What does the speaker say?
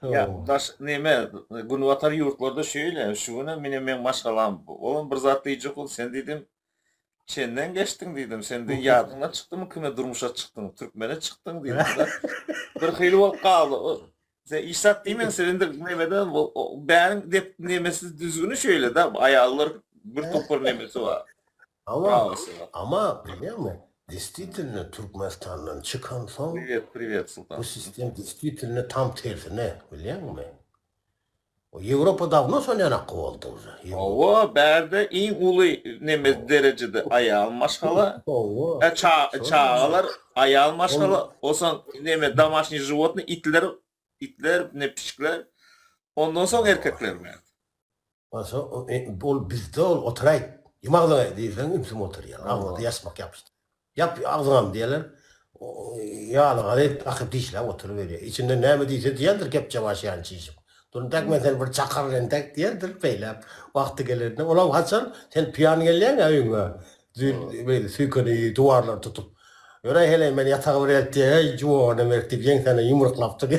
Ya Oo. daş neme Günvatar yurtlarda şöyle şuna men maşgalam. Oğlum bir zat diyecek ol sen dedim. Çenden geçtin dedim. Sen de yadına çıktı mı kime durmuşa çıktın. Türkmene çıktın dedim da. Bir hili bol kaldı. Sen İsat demen sen de nemeden ben de nemesiz düzgünü şöyle da ayarlar bir topur nemesi var. Ama Bravo sana. biliyor musun? Действительно Türkmenistan'dan çıkan son Привет, привет, bu Sultan. sistem действительно tam tersine biliyor musun? O Avrupa davno sonra yanak oldu Avrupa. Ova berde en ulu neme derecede ayağın maşgala. Oo. Sonra Çağalar ayağın ol maşgala. Olsan neme домашний животный itler ne pişikler. Ondan sonra erkekler verdi. Masa ol bizde oturay. Yemağına diysen imsim otur ya. Ağzına Oo. yasmak yapıştı. Yap ağzına diyeler. Ya gayet akıp dişle oturuveriyor. İçinde ne mi diyse diyendir kepçe başı yani çişim. Durun tek mesela bir çakar tek diyendir beylep. Vakti gelirdi. Ulan Hasan sen piyan geliyorsun ya evine. Oo. Böyle sükuni duvarlar tutup. Öyle hele ben yatağı buraya diye. Hey cuva ne mertip yen sana yumruklaptı.